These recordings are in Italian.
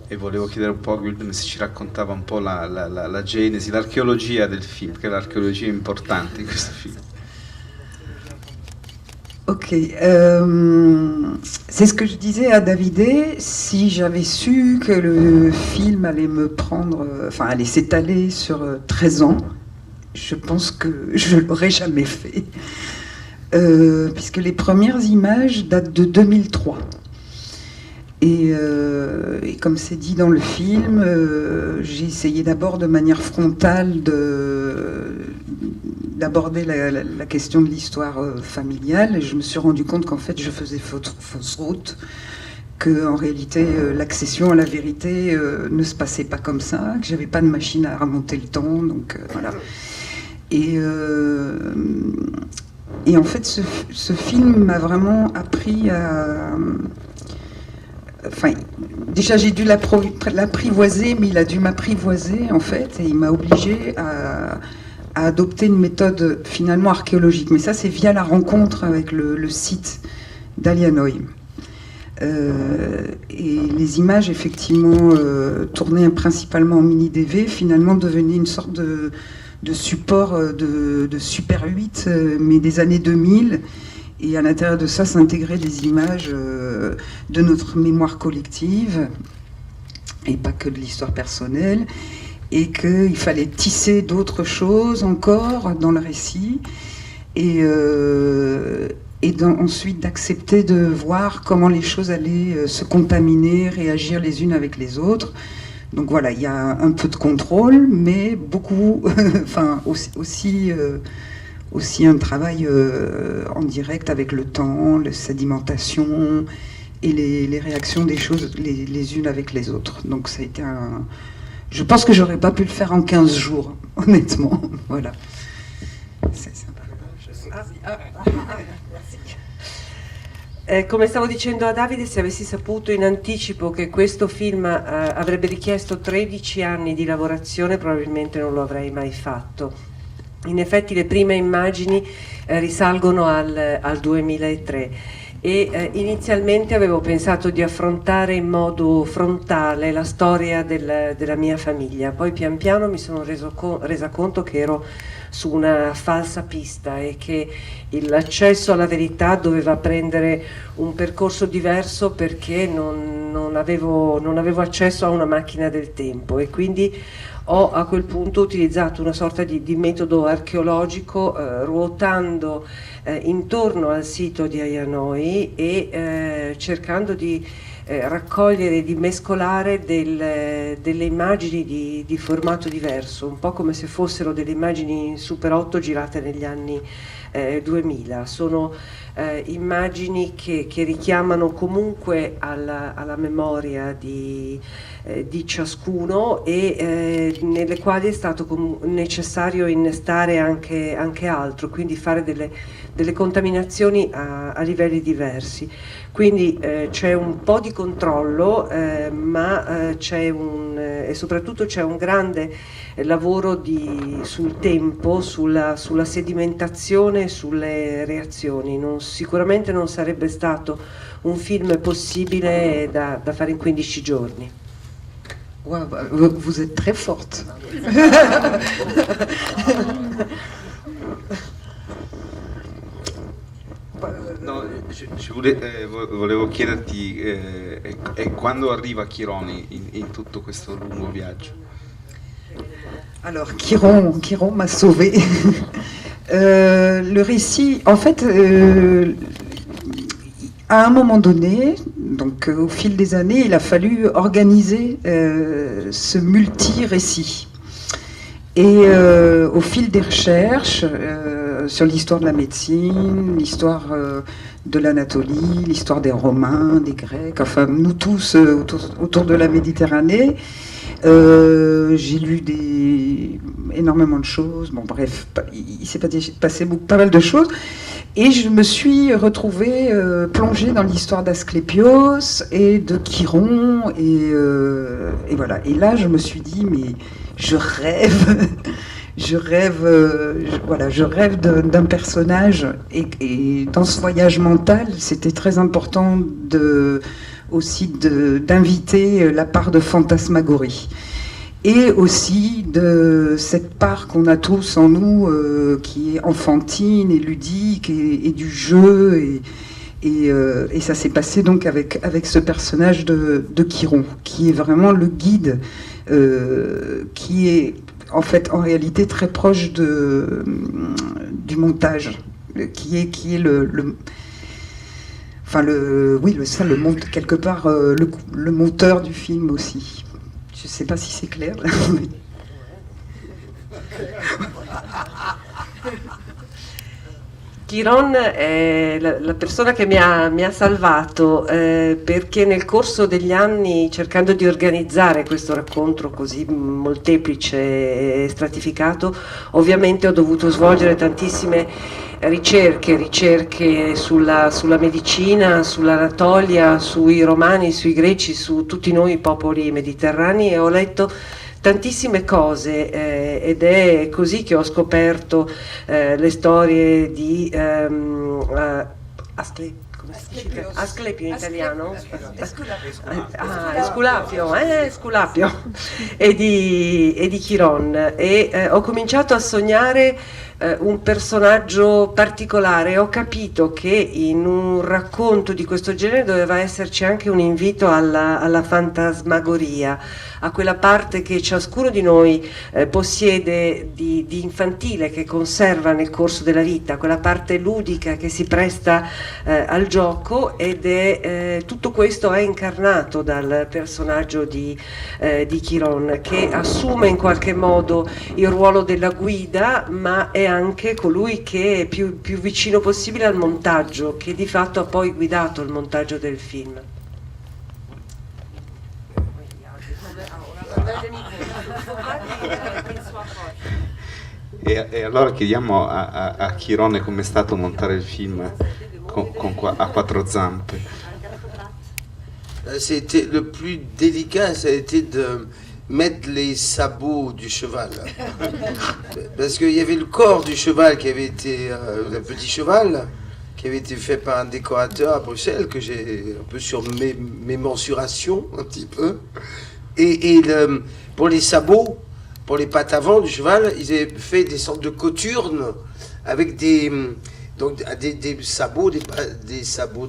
E volevo chiedere un po' a Gülben se ci raccontava un po' la genesi, l'archeologia del film, che è l'archeologia importante in questo film. Ok, c'est ce que je disais à Davidé, si j'avais su que le film allait me prendre, enfin allait s'étaler sur 13 ans, je pense que je l'aurais jamais fait. Puisque les premières images datent de 2003. Et comme c'est dit dans le film, j'ai essayé d'abord de manière frontale d'aborder la question de l'histoire familiale, et je me suis rendu compte qu'en fait je faisais fausse route, qu'en réalité l'accession à la vérité ne se passait pas comme ça, que j'avais pas de machine à remonter le temps, donc voilà. Et en fait ce film m'a vraiment appris à... Enfin, déjà j'ai dû l'apprivoiser, mais il a dû m'apprivoiser en fait, et il m'a obligé à adopter une méthode finalement archéologique. Mais ça, c'est via la rencontre avec le site d'Alianoï. Et les images, effectivement, tournées principalement en mini-DV, finalement devenaient une sorte de support de Super 8, mais des années 2000. Et à l'intérieur de ça s'intégraient des images de notre mémoire collective, et pas que de l'histoire personnelle, et qu'il fallait tisser d'autres choses encore dans le récit, et ensuite d'accepter de voir comment les choses allaient se contaminer, réagir les unes avec les autres. Donc voilà, il y a un peu de contrôle, mais beaucoup, enfin aussi un travail en direct avec le temps, la sédimentation et les réactions des choses les unes avec les autres. Donc ça a été un... Je pense que j'aurais pas pu le faire en 15 jours, honnêtement. Voilà. C'est sympa. Come stavo dicendo a Davide, se avessi saputo in anticipo che questo film avrebbe richiesto 13 anni di lavorazione, probabilmente non lo avrei mai fatto. In effetti le prime immagini risalgono al 2003 e inizialmente avevo pensato di affrontare in modo frontale la storia della mia famiglia, poi pian piano mi sono resa conto che ero su una falsa pista e che l'accesso alla verità doveva prendere un percorso diverso perché non avevo accesso a una macchina del tempo, e quindi ho a quel punto utilizzato una sorta di metodo archeologico ruotando intorno al sito di Ayanoi e cercando di raccogliere, di mescolare delle immagini di formato diverso, un po' come se fossero delle immagini in Super 8 girate negli anni 2000. Sono immagini che richiamano comunque alla memoria di ciascuno e nelle quali è stato necessario innestare anche altro, quindi fare delle contaminazioni a livelli diversi. Quindi c'è un po' di controllo, ma e soprattutto c'è un grande lavoro sul tempo, sulla sedimentazione, sulle reazioni. Sicuramente non sarebbe stato un film possibile da fare in 15 giorni. Wow, vous êtes très forte. No, volevo chiederti quando arriva Chironi in tutto questo lungo viaggio? Alors Chiron m'a sauvé. Le récit, en fait, à un moment donné, donc au fil des années, il a fallu organiser ce multi-récit. Et au fil des recherches sur l'histoire de la médecine, l'histoire de l'Anatolie, l'histoire des Romains, des Grecs, enfin nous tous autour de la Méditerranée, j'ai lu énormément de choses. Bon bref, il s'est passé pas mal de choses. Et je me suis retrouvée plongée dans l'histoire d'Asclépios et de Chiron. Et voilà. Et là, je me suis dit, mais je rêve. Je rêve d'un personnage. Et dans ce voyage mental, c'était très important aussi d'inviter la part de fantasmagorie. Et aussi de cette part qu'on a tous en nous, qui est enfantine et ludique, et du jeu, et ça s'est passé donc avec ce personnage de Chiron, qui est vraiment le guide, qui est en fait en réalité très proche du montage, qui est quelque part le monteur du film aussi. Je ne sais pas si c'est clair. Chiron è la persona che mi ha salvato, perché nel corso degli anni, cercando di organizzare questo racconto così molteplice e stratificato, ovviamente ho dovuto svolgere tantissime ricerche sulla medicina, sull'Anatolia, sui romani, sui greci, su tutti noi popoli mediterranei, e ho letto tantissime cose, ed è così che ho scoperto le storie di Asclepio in italiano? Esculapio e di Chiron, e ho cominciato a sognare un personaggio particolare. Ho capito che in un racconto di questo genere doveva esserci anche un invito alla fantasmagoria, a quella parte che ciascuno di noi possiede di infantile, che conserva nel corso della vita, quella parte ludica che si presta al gioco, ed è tutto questo è incarnato dal personaggio di Chiron, che assume in qualche modo il ruolo della guida, ma è anche colui che è più vicino possibile al montaggio, che di fatto ha poi guidato il montaggio del film. E allora chiediamo a Chirone com'è stato montare il film a quattro zampe. C'était le plus délicat, ça a été de mettre les sabots du cheval. Parce qu'il y avait le corps du cheval qui avait été, le petit cheval, qui avait été fait par un décorateur à Bruxelles, que j'ai un peu sur mes mensurations, un petit peu. Pour les sabots, pour les pattes avant du cheval, ils avaient fait des sortes de coturnes avec des sabots, des sabots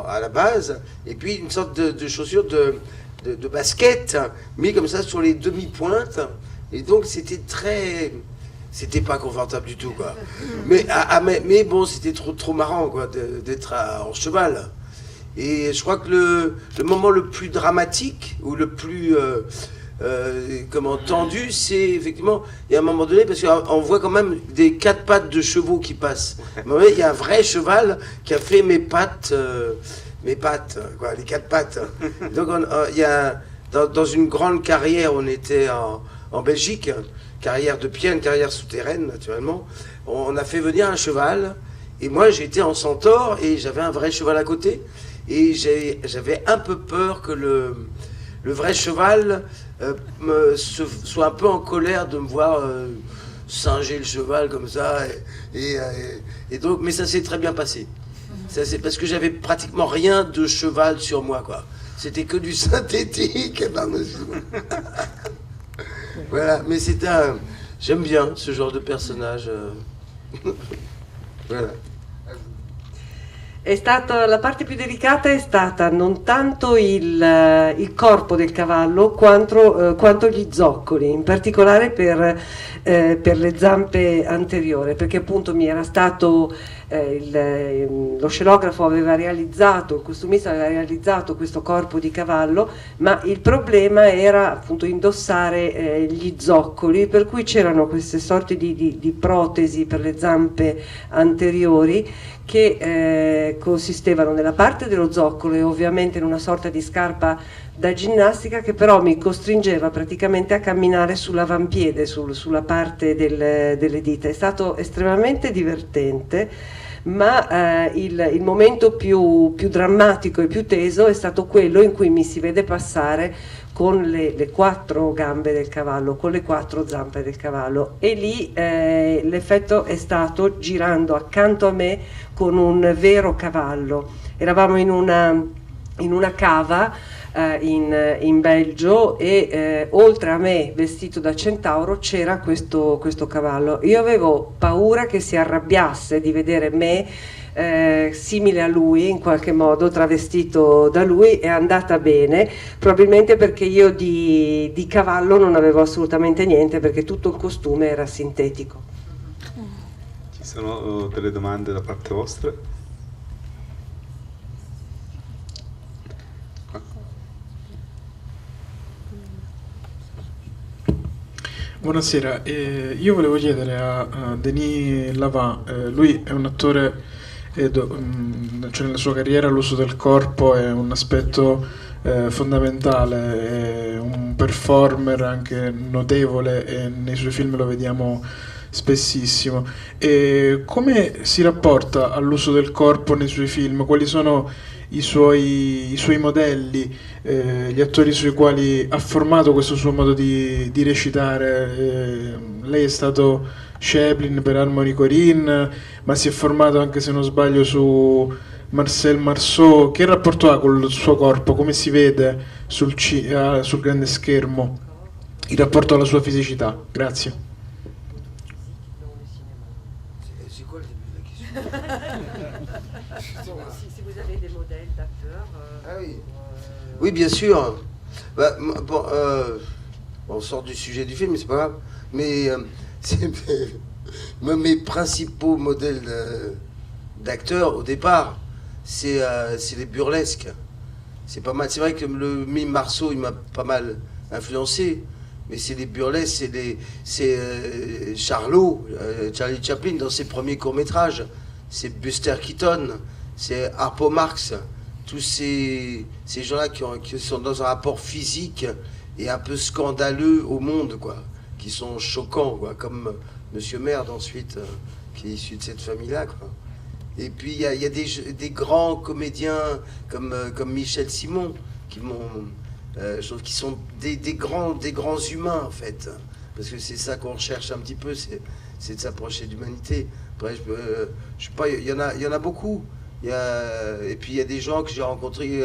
à la base, et puis une sorte de chaussures de basket mis comme ça sur les demi-pointes, et donc c'était pas confortable du tout, quoi. Mais bon, c'était trop marrant, quoi, d'être en cheval. Et je crois que le moment le plus dramatique, ou le plus tendu, c'est effectivement, il y a un moment donné, parce qu'on voit quand même des quatre pattes de chevaux qui passent. Mais il y a un vrai cheval qui a fait mes pattes, quoi, les quatre pattes. Donc il y a, dans une grande carrière, on était en Belgique, carrière de pied, une carrière souterraine naturellement, on a fait venir un cheval, et moi j'étais en centaure, et j'avais un vrai cheval à côté, et j'avais un peu peur que le vrai cheval soit un peu en colère de me voir singer le cheval comme ça, et donc, mais ça s'est très bien passé. C'est parce que j'avais pratiquement rien de cheval sur moi, quoi. C'était que du synthétique. Voilà, mais j'aime bien ce genre de personnage. Voilà. La parte più delicata è stata non tanto il corpo del cavallo quanto gli zoccoli, in particolare per le zampe anteriori, perché appunto mi era stato lo scenografo aveva realizzato, il costumista aveva realizzato questo corpo di cavallo, ma il problema era appunto indossare gli zoccoli, per cui c'erano queste sorti di protesi per le zampe anteriori che consistevano nella parte dello zoccolo e ovviamente in una sorta di scarpa da ginnastica, che però mi costringeva praticamente a camminare sull'avampiede, sulla parte delle dita. È stato estremamente divertente, ma il momento più drammatico e più teso è stato quello in cui mi si vede passare con le quattro gambe del cavallo, con le quattro zampe del cavallo, e lì l'effetto è stato girando accanto a me con un vero cavallo. Eravamo in in una cava in Belgio e oltre a me vestito da centauro c'era questo cavallo. Io avevo paura che si arrabbiasse di vedere me simile a lui, in qualche modo travestito da lui. È andata bene, probabilmente perché io di cavallo non avevo assolutamente niente, perché tutto il costume era sintetico. Ci sono delle domande da parte vostra? Buonasera, io volevo chiedere a Denis Lavant, lui è un attore, cioè nella sua carriera l'uso del corpo è un aspetto fondamentale, è un performer anche notevole e nei suoi film lo vediamo spessissimo. E come si rapporta all'uso del corpo nei suoi film? Quali sono i suoi modelli, gli attori sui quali ha formato questo suo modo di recitare? Lei è stato Chaplin per Harmony Korine, ma si è formato anche, se non sbaglio, su Marcel Marceau. Che rapporto ha col suo corpo? Come si vede sul grande schermo? Il rapporto alla sua fisicità? Grazie. C'est quoi le début de la question? Si vous avez des modèles d'acteurs. Ah oui. Oui, bien sûr. Bah, bon, on sort du sujet du film, mais c'est pas grave. Mais mes principaux modèles d'acteurs au départ, c'est les burlesques. C'est pas mal. C'est vrai que le mime Marceau, il m'a pas mal influencé. Mais c'est les burlesques, c'est Charlot, Charlie Chaplin dans ses premiers courts-métrages. C'est Buster Keaton, c'est Harpo Marx. Tous ces gens-là qui sont dans un rapport physique et un peu scandaleux au monde, quoi, qui sont choquants, quoi, comme Monsieur Merde ensuite, qui est issu de cette famille-là, quoi. Et puis il y a des grands comédiens comme Michel Simon qui m'ont, je trouve qu'ils sont des grands humains en fait, parce que c'est ça qu'on recherche un petit peu, c'est de s'approcher d'humanité. Après, je sais pas, il y en a beaucoup. Et puis il y a des gens que j'ai rencontrés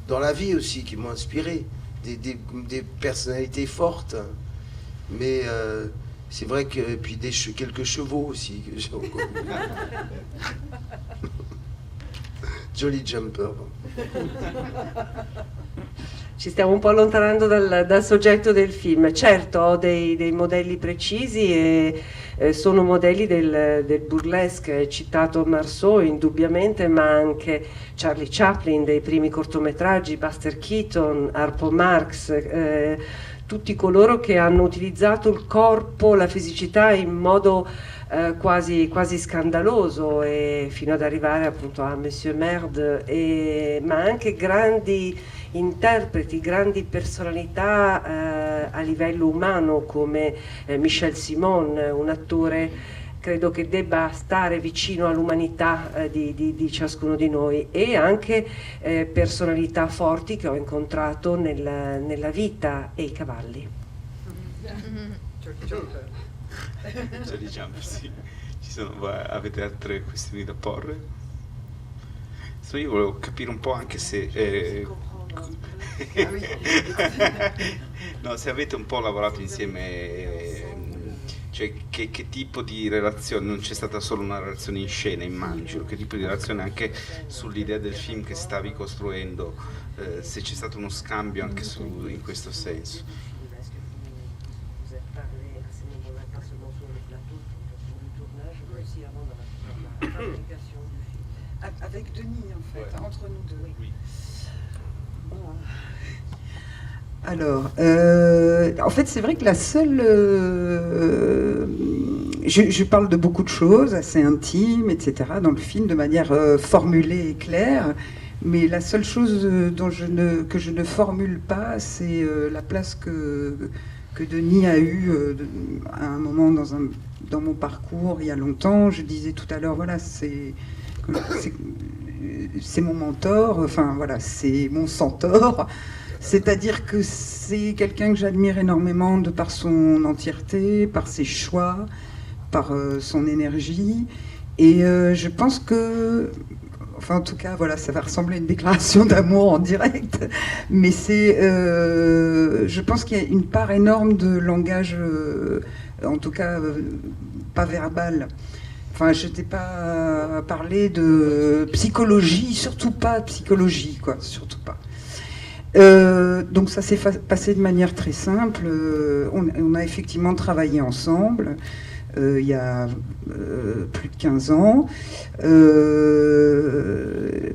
dans la vie aussi qui m'ont inspiré, des personnalités fortes. Mais c'est vrai que et puis quelques chevaux aussi que j'ai rencontrés. Jolly Jumper. Ci stiamo un po' allontanando dal soggetto del film. Certo, ho dei modelli precisi e sono modelli del burlesque. Hai citato Marceau indubbiamente, ma anche Charlie Chaplin dei primi cortometraggi, Buster Keaton, Harpo Marx, tutti coloro che hanno utilizzato il corpo, la fisicità in modo quasi scandaloso, e fino ad arrivare appunto a Monsieur Merde, ma anche grandi interpreti, grandi personalità a livello umano come Michel Simon, un attore credo che debba stare vicino all'umanità di ciascuno di noi, e anche personalità forti che ho incontrato nella vita, e i cavalli. Jolly Jumper, sì. Avete altre questioni da porre? Io volevo capire un po' anche se no, se avete un po' lavorato insieme, cioè che tipo di relazione, non c'è stata solo una relazione in scena, immagino, che tipo di relazione anche sull'idea del film che stavi costruendo, se c'è stato uno scambio anche in questo senso. Avec Denis, en fait, ouais. Entre nous deux. Oui. Alors, en fait, c'est vrai que la seule... je parle de beaucoup de choses assez intimes, etc., dans le film, de manière formulée et claire, mais la seule chose que je ne formule pas, c'est la place que Denis a eue à un moment dans mon parcours, il y a longtemps. Je disais tout à l'heure, voilà, c'est mon mentor, enfin voilà, c'est mon centaure. C'est-à-dire que c'est quelqu'un que j'admire énormément de par son entièreté, par ses choix, par son énergie. Et je pense que, enfin en tout cas, voilà, ça va ressembler à une déclaration d'amour en direct, mais c'est, je pense qu'il y a une part énorme de langage, en tout cas pas verbal. Enfin, je t'ai pas parlé de psychologie, surtout pas psychologie, quoi, surtout pas. Donc ça s'est passé de manière très simple. On a effectivement travaillé ensemble il y a plus de 15 ans.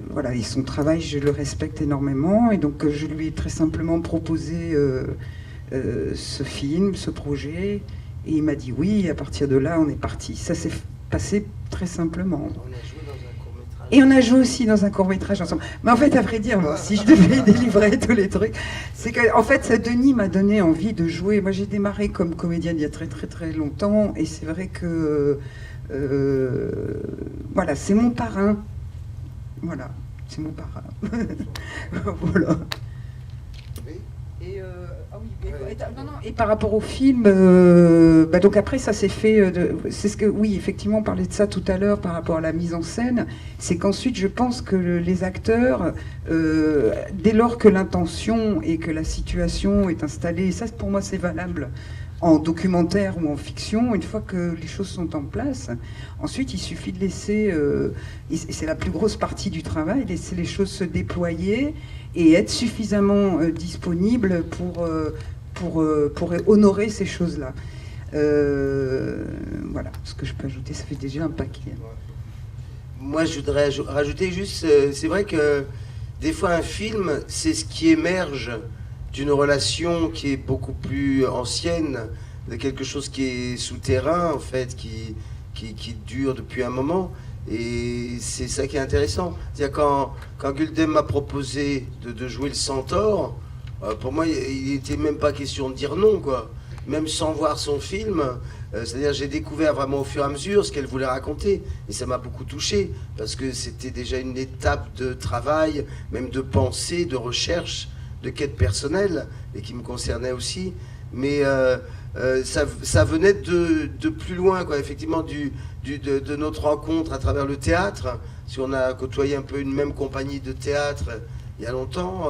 Voilà, et son travail, je le respecte énormément. Et donc je lui ai très simplement proposé ce film, ce projet. Et il m'a dit oui, et à partir de là, on est parti. Ça s'est passé très simplement. Et on a joué aussi dans un court-métrage ensemble. Mais en fait, à vrai dire, moi, si je devais délivrer tous les trucs, c'est qu'en fait, Denis m'a donné envie de jouer. Moi, j'ai démarré comme comédienne il y a très très très longtemps, et c'est vrai que voilà, c'est mon parrain. Voilà, c'est mon parrain. Voilà. Et, ah oui, et par rapport au film, donc après ça s'est fait, c'est ce que, oui, effectivement on parlait de ça tout à l'heure par rapport à la mise en scène, c'est qu'ensuite je pense que les acteurs, dès lors que l'intention et que la situation est installée, et ça pour moi c'est valable en documentaire ou en fiction, une fois que les choses sont en place, ensuite il suffit de laisser, et c'est la plus grosse partie du travail, laisser les choses se déployer et être suffisamment disponible pour honorer ces choses-là. Voilà, ce que je peux ajouter, ça fait déjà un paquet. Moi, je voudrais rajouter juste, c'est vrai que des fois un film, c'est ce qui émerge d'une relation qui est beaucoup plus ancienne, de quelque chose qui est souterrain, en fait, qui dure depuis un moment. Et c'est ça qui est intéressant. C'est-à-dire quand Guldem m'a proposé de jouer le centaure, pour moi, il n'était même pas question de dire non, quoi. Même sans voir son film, c'est-à-dire j'ai découvert vraiment au fur et à mesure ce qu'elle voulait raconter. Et ça m'a beaucoup touché, parce que c'était déjà une étape de travail, même de pensée, de recherche, de quête personnelle, et qui me concernait aussi. Mais ça venait de plus loin, quoi, effectivement, de notre rencontre à travers le théâtre. Si on a côtoyé un peu une même compagnie de théâtre il y a longtemps,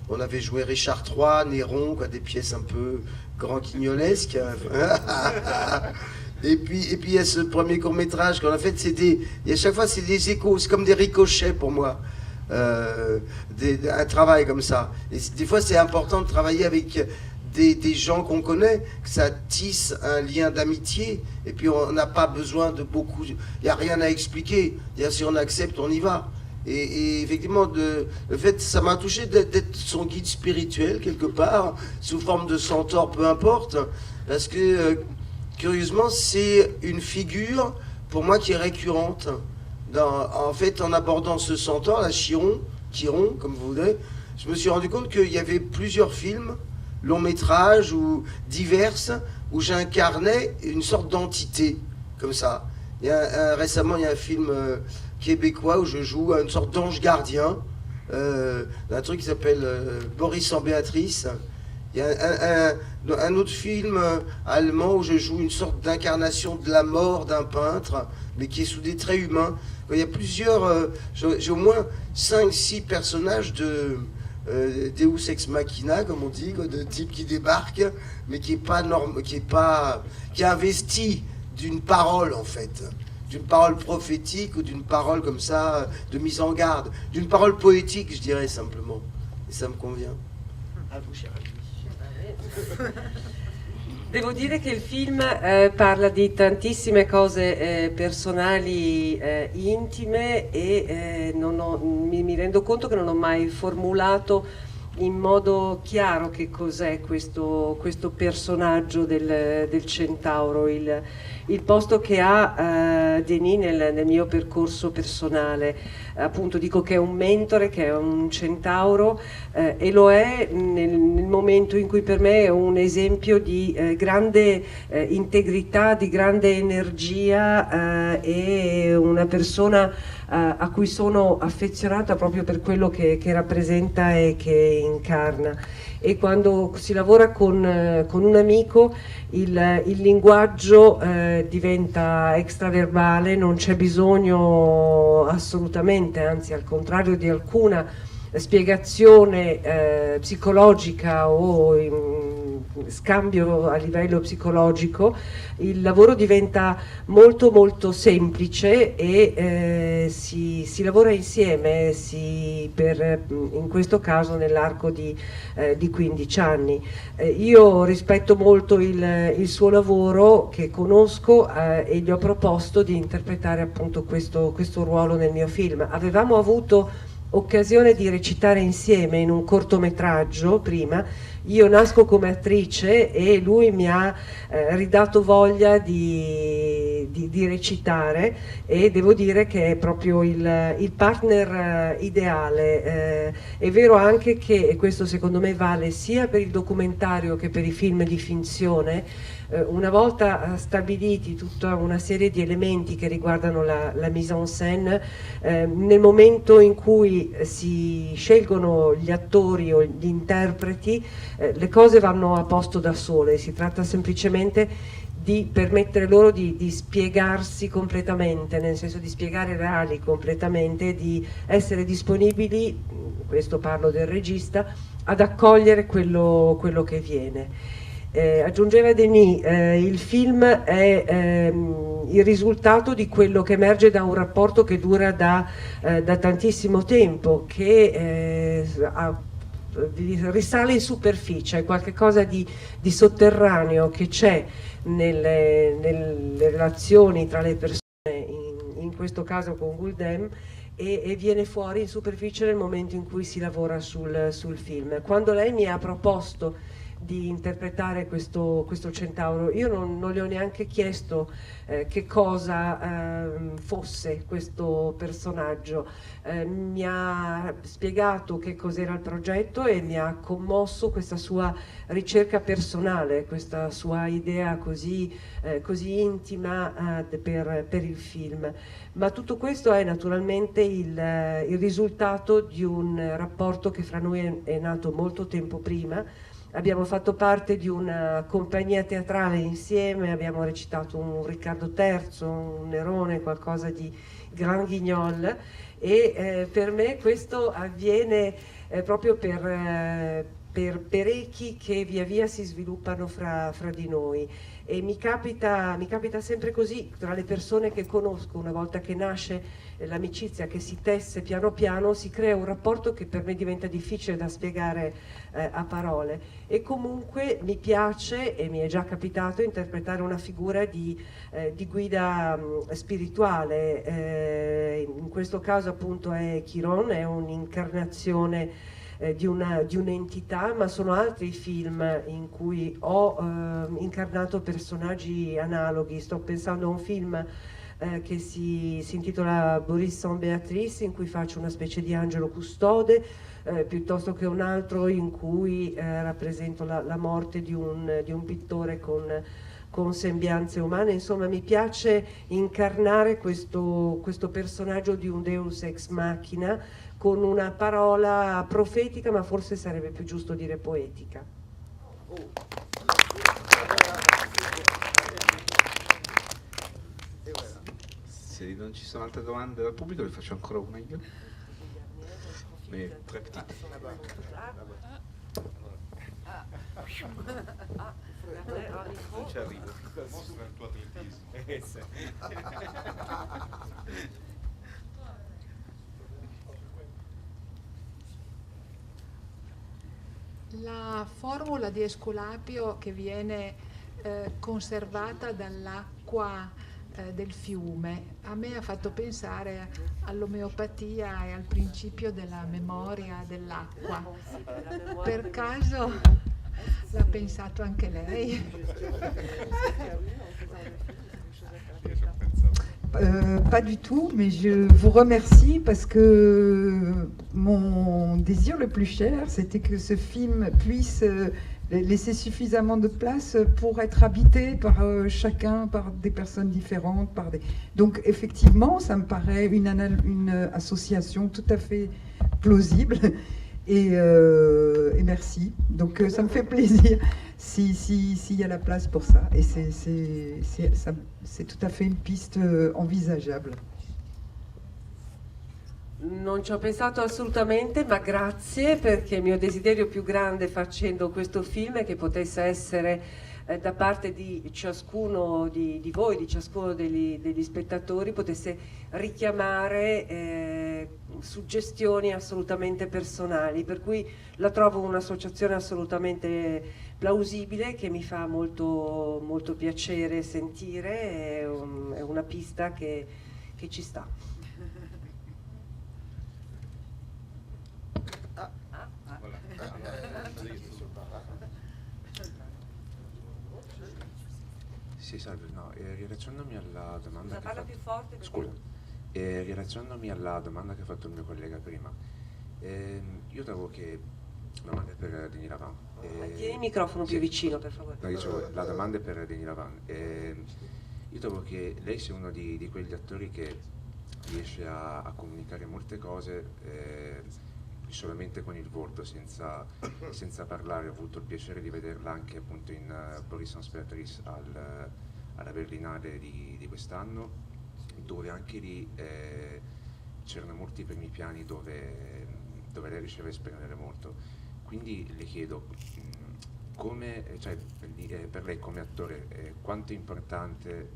on avait joué Richard III, Néron, quoi, des pièces un peu grand-guignolesques. Et puis il y a ce premier court-métrage qu'on a fait, à chaque fois c'est des échos, c'est comme des ricochets pour moi. Un travail comme ça. Et des fois c'est important de travailler avec des gens qu'on connaît, que ça tisse un lien d'amitié, et puis on n'a pas besoin de beaucoup, il n'y a rien à expliquer, si on accepte, on y va. Et effectivement, le fait, ça m'a touché d'être son guide spirituel quelque part, sous forme de centaure, peu importe, parce que curieusement, c'est une figure pour moi qui est récurrente. En fait, en abordant ce centaure, la Chiron, comme vous voulez, je me suis rendu compte qu'il y avait plusieurs films, longs métrages ou diverses, où j'incarnais une sorte d'entité, comme ça. Récemment, il y a un film québécois où je joue une sorte d'ange gardien, un truc qui s'appelle Boris en Béatrice. Il y a un autre film allemand où je joue une sorte d'incarnation de la mort d'un peintre, mais qui est sous des traits humains. Il y a plusieurs, j'ai au moins 5-6 personnages de Deus ex machina, comme on dit, quoi, de type qui débarque, mais qui est investi d'une parole, en fait, d'une parole prophétique ou d'une parole comme ça, de mise en garde, d'une parole poétique, je dirais simplement. Et ça me convient. À vous, cher ami. Devo dire che il film parla di tantissime cose personali, intime, e mi rendo conto che non ho mai formulato in modo chiaro che cos'è questo personaggio del centauro, il posto che ha Denis nel mio percorso personale. Appunto dico che è un mentore, che è un centauro, e lo è nel momento in cui per me è un esempio di grande integrità, di grande energia, e una persona a cui sono affezionata proprio per quello che rappresenta e che incarna. E quando si lavora con un amico il linguaggio diventa extraverbale, non c'è bisogno assolutamente, anzi al contrario di alcuna spiegazione psicologica o scambio a livello psicologico. Il lavoro diventa molto molto semplice e si lavora insieme, in questo caso nell'arco di 15 anni. Io rispetto molto il suo lavoro, che conosco, e gli ho proposto di interpretare appunto questo ruolo nel mio film. Avevamo avuto occasione di recitare insieme in un cortometraggio prima. Io nasco come attrice e lui mi ha ridato voglia di recitare, e devo dire che è proprio il partner ideale. È vero anche che, e questo secondo me vale sia per il documentario che per i film di finzione, una volta stabiliti tutta una serie di elementi che riguardano la mise en scène, nel momento in cui si scelgono gli attori o gli interpreti, le cose vanno a posto da sole. Si tratta semplicemente di permettere loro di spiegarsi completamente, nel senso di spiegare reali completamente, di essere disponibili, questo parlo del regista, ad accogliere quello che viene. Aggiungeva Denis, il film è il risultato di quello che emerge da un rapporto che dura da tantissimo tempo, che risale in superficie, è qualcosa di sotterraneo che c'è nelle relazioni tra le persone, in questo caso con Guldem, e viene fuori in superficie nel momento in cui si lavora sul film. Quando lei mi ha proposto di interpretare questo centauro, io non le ho neanche chiesto che cosa fosse questo personaggio. Mi ha spiegato che cos'era il progetto e mi ha commosso questa sua ricerca personale, questa sua idea così intima per il film. Ma tutto questo è naturalmente il risultato di un rapporto che fra noi è nato molto tempo prima. Abbiamo fatto parte di una compagnia teatrale insieme, abbiamo recitato un Riccardo III, un Nerone, qualcosa di Grand Guignol, e per me questo avviene proprio per echi che via via si sviluppano fra di noi. E mi capita sempre così, tra le persone che conosco, una volta che nasce l'amicizia, che si tesse piano piano, si crea un rapporto che per me diventa difficile da spiegare a parole. E comunque mi piace, e mi è già capitato, interpretare una figura di guida spirituale. In questo caso appunto è Chiron, è un'incarnazione di un'entità, ma sono altri film in cui ho incarnato personaggi analoghi. Sto pensando a un film che si intitola Boris sans Béatrice, in cui faccio una specie di angelo custode, piuttosto che un altro in cui rappresento la morte di un pittore con sembianze umane. Insomma, mi piace incarnare questo personaggio di un deus ex machina, con una parola profetica, ma forse sarebbe più giusto dire poetica. Se non ci sono altre domande dal pubblico, ne faccio ancora una io. Tre petite. Non ci arrivo. La formula di Esculapio che viene conservata dall'acqua del fiume a me ha fatto pensare all'omeopatia e al principio della memoria dell'acqua. Per caso l'ha pensato anche lei? Pas du tout, mais je vous remercie parce que mon désir le plus cher, c'était que ce film puisse laisser suffisamment de place pour être habité par chacun, par des personnes différentes. Donc effectivement, ça me paraît une association tout à fait plausible. Et merci. Donc ça me fait plaisir. s'il y a la place pour ça. Et c'est tout à fait une piste envisageable. Non ci ho pensato assolutamente, ma grazie, perché il mio desiderio più grande facendo questo film è che potesse essere da parte di ciascuno di voi, di ciascuno degli spettatori, potesse richiamare suggestioni assolutamente personali, per cui la trovo un'associazione assolutamente plausibile che mi fa molto, molto piacere sentire, è una pista che ci sta. Sì, salve, no, rilazionandomi alla domanda che ha Parla più fatto... forte. Scusa, rilazionandomi alla domanda che ha fatto il mio collega prima, io trovo che la domanda è per Denis Lavant. Tieni il microfono più vicino, per favore. No, dicevo, la domanda è per Denis Lavant. Io trovo che lei sia uno di quegli attori che riesce a comunicare molte cose solamente con il volto, senza parlare. Ho avuto il piacere di vederla anche appunto in Boris sans Beatrice alla Berlinale di quest'anno, dove anche lì c'erano molti primi piani dove lei riusciva a esprimere molto. Quindi le chiedo, per lei come attore, quanto è importante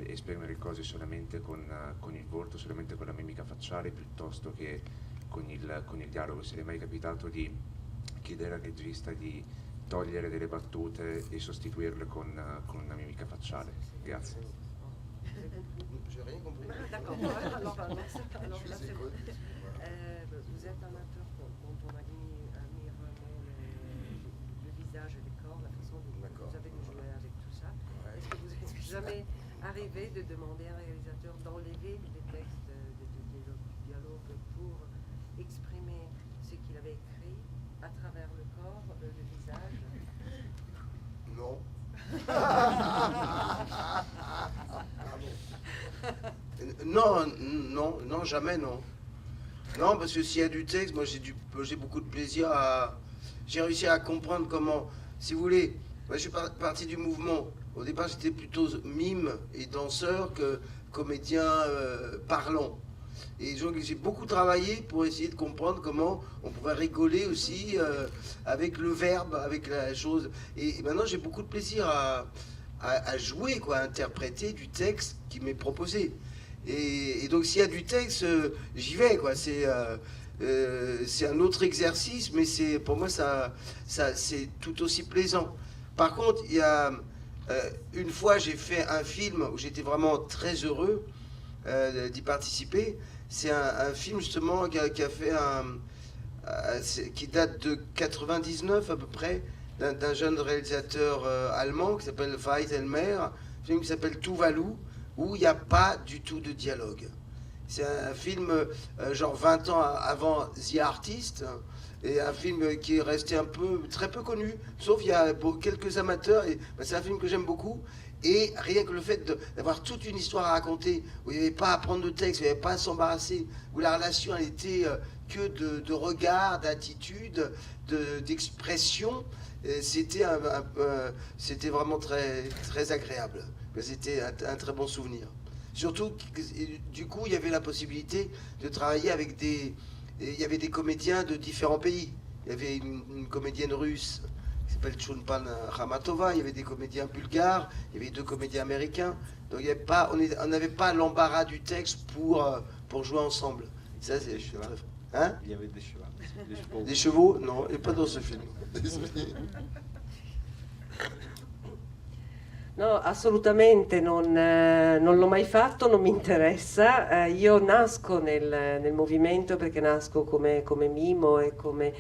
esprimere cose solamente con il volto, solamente con la mimica facciale, piuttosto che con il dialogo? Se le è mai capitato di chiedere al regista di togliere delle battute e sostituirle con una mimica facciale? Grazie. D'accord. Alors là, c'est bon. Vous êtes un acteur dont on admire vraiment le visage et le corps, la façon dont vous avez de jouer avec tout ça. Est-ce que vous êtes jamais arrivé de demander à un réalisateur d'enlever des textes de dialogue pour exprimer ce qu'il avait écrit à travers le corps, le visage? Non. Non, jamais non. Non, parce que s'il y a du texte, moi j'ai beaucoup de plaisir j'ai réussi à comprendre comment, si vous voulez, moi je suis parti du mouvement. Au départ j'étais plutôt mime et danseur que comédien parlant. Et donc j'ai beaucoup travaillé pour essayer de comprendre comment on pouvait rigoler aussi avec le verbe, avec la chose. Et maintenant j'ai beaucoup de plaisir à jouer, à interpréter du texte qui m'est proposé. Et donc s'il y a du texte, j'y vais, c'est un autre exercice, mais pour moi c'est tout aussi plaisant. Par contre, il y a une fois j'ai fait un film où j'étais vraiment très heureux d'y participer. C'est un film justement qui a fait qui date de 99 à peu près, d'un jeune réalisateur allemand qui s'appelle Veit Elmer, un film qui s'appelle Tuvalu, où il n'y a pas du tout de dialogue. C'est un film genre 20 ans avant The Artist, et un film qui est resté très peu connu, sauf il y a quelques amateurs, et c'est un film que j'aime beaucoup. Et rien que le fait d'avoir toute une histoire à raconter, où il n'y avait pas à prendre de texte, où il n'y avait pas à s'embarrasser, où la relation elle était que de regard, d'attitude, d'expression, c'était vraiment très, très agréable. C'était un très bon souvenir. Surtout, du coup, il y avait la possibilité de travailler avec il y avait des comédiens de différents pays. Il y avait une comédienne russe qui s'appelle Chunpan Ramatova, il y avait des comédiens bulgares, il y avait 2 comédiens américains. Donc on n'avait pas l'embarras du texte pour jouer ensemble. Ça, c'est très... Hein? Il y avait des chevaux. Des chevaux? Non, et pas dans ce film. No, assolutamente non l'ho mai fatto, non mi interessa. Io nasco nel movimento perché nasco come mimo e come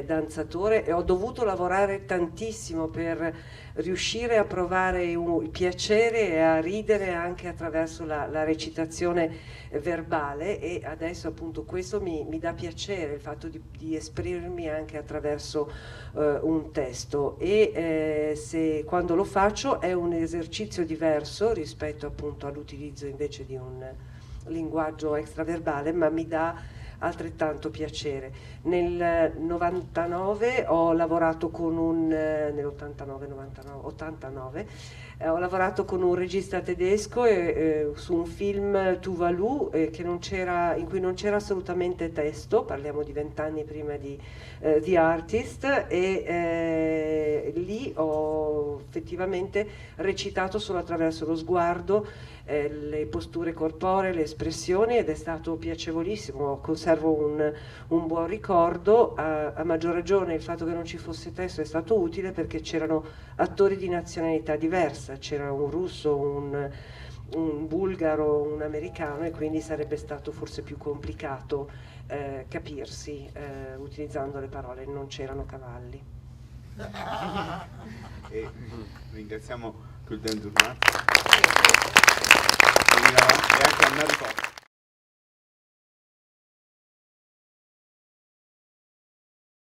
danzatore, e ho dovuto lavorare tantissimo per riuscire a provare il piacere e a ridere anche attraverso la recitazione verbale, e adesso appunto questo mi dà piacere, il fatto di esprimermi anche attraverso un testo, e quando lo faccio è un esercizio diverso rispetto appunto all'utilizzo invece di un linguaggio extraverbale, ma mi dà altrettanto piacere. Nel 99 ho lavorato con nell'89 ho lavorato con un regista tedesco su un film Tuvalu in cui non c'era assolutamente testo, parliamo di 20 anni prima di The Artist, e lì ho effettivamente recitato solo attraverso lo sguardo, le posture corporee, le espressioni, ed è stato piacevolissimo. Conservo un buon ricordo. A maggior ragione il fatto che non ci fosse testo è stato utile, perché c'erano attori di nazionalità diversa, c'era un russo, un bulgaro, un americano, e quindi sarebbe stato forse più complicato capirsi utilizzando le parole. Non c'erano cavalli. E ringraziamo Gülden Durmaz e anche Anna Ripoll.